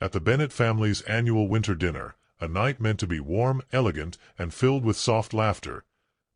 At the Bennett family's annual winter dinner, a night meant to be warm, elegant, and filled with soft laughter.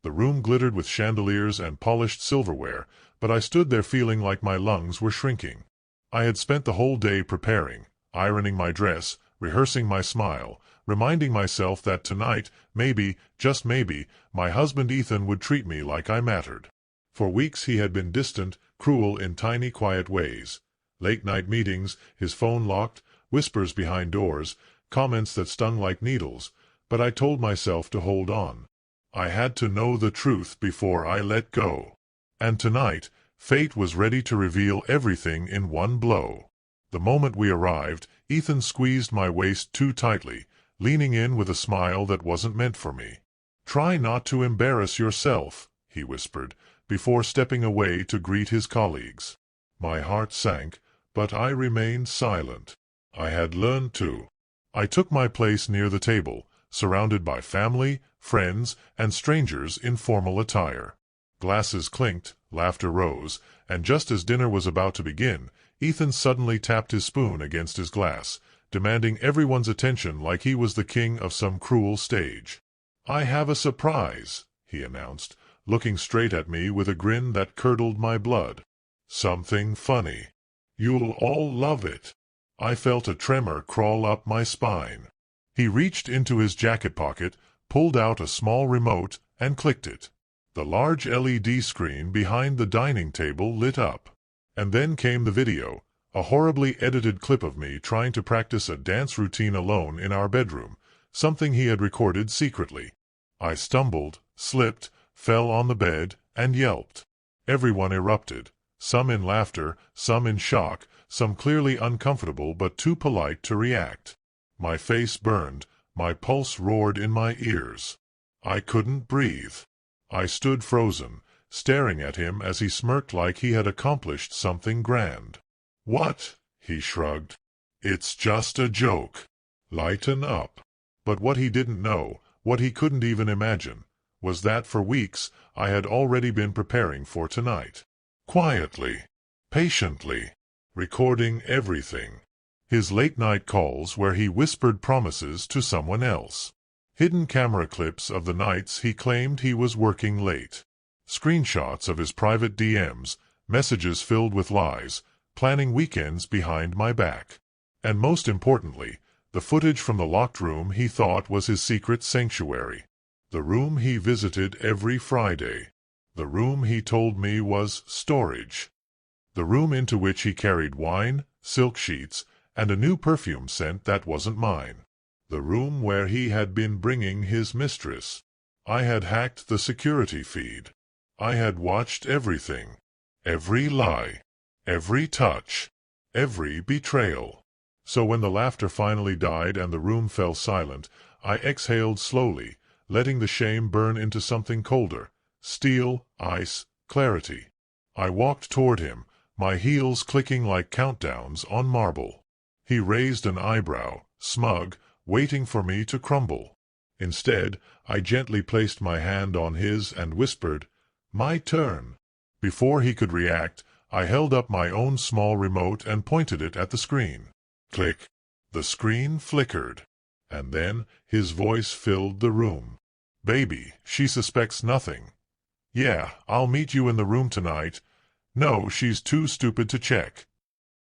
The room glittered with chandeliers and polished silverware, but I stood there feeling like my lungs were shrinking. I had spent the whole day preparing, ironing my dress, rehearsing my smile, reminding myself that tonight, maybe, just maybe, my husband Ethan would treat me like I mattered. For weeks he had been distant, cruel in tiny quiet ways. Late-night meetings, his phone locked, whispers behind doors, comments that stung like needles, but I told myself to hold on. I had to know the truth before I let go. And tonight, fate was ready to reveal everything in one blow. The moment we arrived, Ethan squeezed my waist too tightly, leaning in with a smile that wasn't meant for me. "Try not to embarrass yourself," he whispered, before stepping away to greet his colleagues. My heart sank, but I remained silent. I had learned to. I took my place near the table, surrounded by family, friends, and strangers in formal attire. Glasses clinked, laughter rose, and just as dinner was about to begin, Ethan suddenly tapped his spoon against his glass, demanding everyone's attention like he was the king of some cruel stage. "I have a surprise," he announced, looking straight at me with a grin that curdled my blood. "Something funny. You'll all love it." I felt a tremor crawl up my spine. He reached into his jacket pocket, pulled out a small remote, and clicked it. The large LED screen behind the dining table lit up. And then came the video, a horribly edited clip of me trying to practice a dance routine alone in our bedroom, something he had recorded secretly. I stumbled, slipped, fell on the bed, and yelped. Everyone erupted, some in laughter, some in shock, some clearly uncomfortable but too polite to react. My face burned, my pulse roared in my ears. I couldn't breathe. I stood frozen, staring at him as he smirked like he had accomplished something grand. "What?" he shrugged. "It's just a joke. Lighten up." But what he didn't know, what he couldn't even imagine, was that for weeks I had already been preparing for tonight. Quietly, patiently, recording everything. His late-night calls where he whispered promises to someone else. Hidden camera clips of the nights he claimed he was working late. Screenshots of his private DMs, messages filled with lies, planning weekends behind my back. And most importantly, the footage from the locked room he thought was his secret sanctuary. The room he visited every Friday. The room he told me was storage. The room into which he carried wine, silk sheets, and a new perfume scent that wasn't mine. The room where he had been bringing his mistress. I had hacked the security feed. I had watched everything. Every lie. Every touch. Every betrayal. So when the laughter finally died and the room fell silent, I exhaled slowly, letting the shame burn into something colder. Steel, ice, clarity. I walked toward him, my heels clicking like countdowns on marble. He raised an eyebrow, smug, waiting for me to crumble. Instead, I gently placed my hand on his and whispered, "My turn." Before he could react, I held up my own small remote and pointed it at the screen. Click. The screen flickered. And then his voice filled the room. "Baby, she suspects nothing." "Yeah, I'll meet you in the room tonight." "No, she's too stupid to check."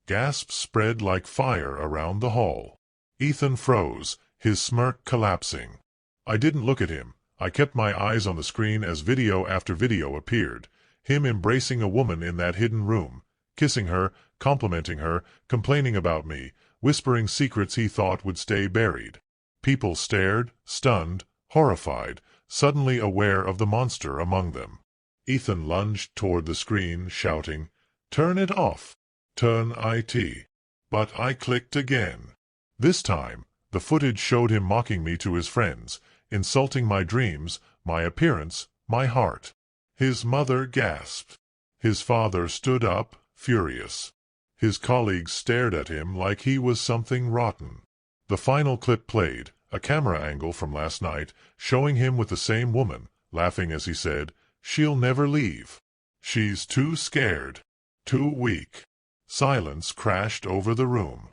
Gasps spread like fire around the hall. Ethan froze, his smirk collapsing. I didn't look at him. I kept my eyes on the screen as video after video appeared. Him embracing a woman in that hidden room, kissing her, complimenting her, complaining about me, whispering secrets he thought would stay buried. People stared, stunned, horrified, suddenly aware of the monster among them. Ethan lunged toward the screen, shouting, "Turn it off! Turn IT." But I clicked again. This time, the footage showed him mocking me to his friends, insulting my dreams, my appearance, my heart. His mother gasped. His father stood up, furious. His colleagues stared at him like he was something rotten. The final clip played, a camera angle from last night, showing him with the same woman, laughing as he said, "She'll never leave. She's too scared. Too weak." Silence crashed over the room.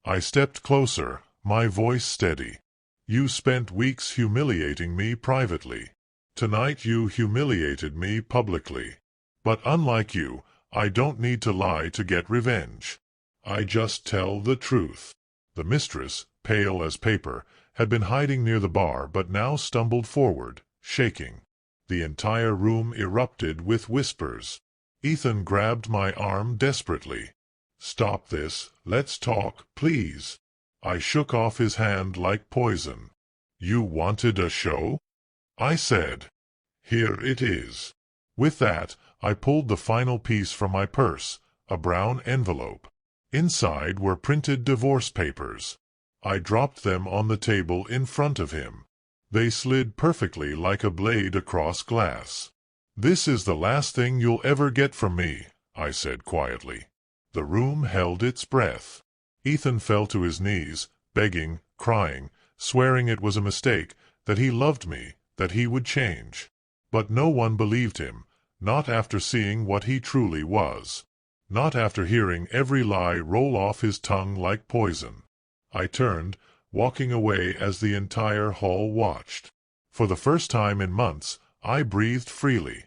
I stepped closer, my voice steady. You spent weeks humiliating me privately. Tonight you humiliated me publicly. But unlike you, I don't need to lie to get revenge. I just tell the truth. The mistress, pale as paper, had been hiding near the bar but now stumbled forward, shaking. The entire room erupted with whispers. Ethan grabbed my arm desperately. "Stop this, let's talk, please." I shook off his hand like poison. "You wanted a show?" I said. "Here it is." With that, I pulled the final piece from my purse, a brown envelope. Inside were printed divorce papers. I dropped them on the table in front of him. They slid perfectly like a blade across glass. "This is the last thing you'll ever get from me," I said quietly. The room held its breath. Ethan fell to his knees, begging, crying, swearing it was a mistake, that he loved me, that he would change. But no one believed him, not after seeing what he truly was. Not after hearing every lie roll off his tongue like poison. I turned, walking away as the entire hall watched. For the first time in months, I breathed freely.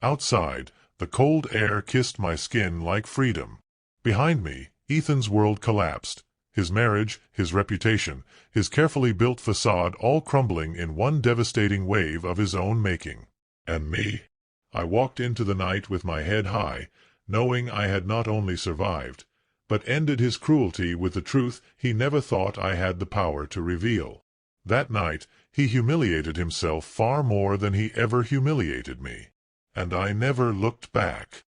Outside, the cold air kissed my skin like freedom. Behind me, Ethan's world collapsed. His marriage, his reputation, his carefully built facade all crumbling in one devastating wave of his own making. And me? I walked into the night with my head high, knowing I had not only survived, but ended his cruelty with the truth he never thought I had the power to reveal. That night, he humiliated himself far more than he ever humiliated me. And I never looked back.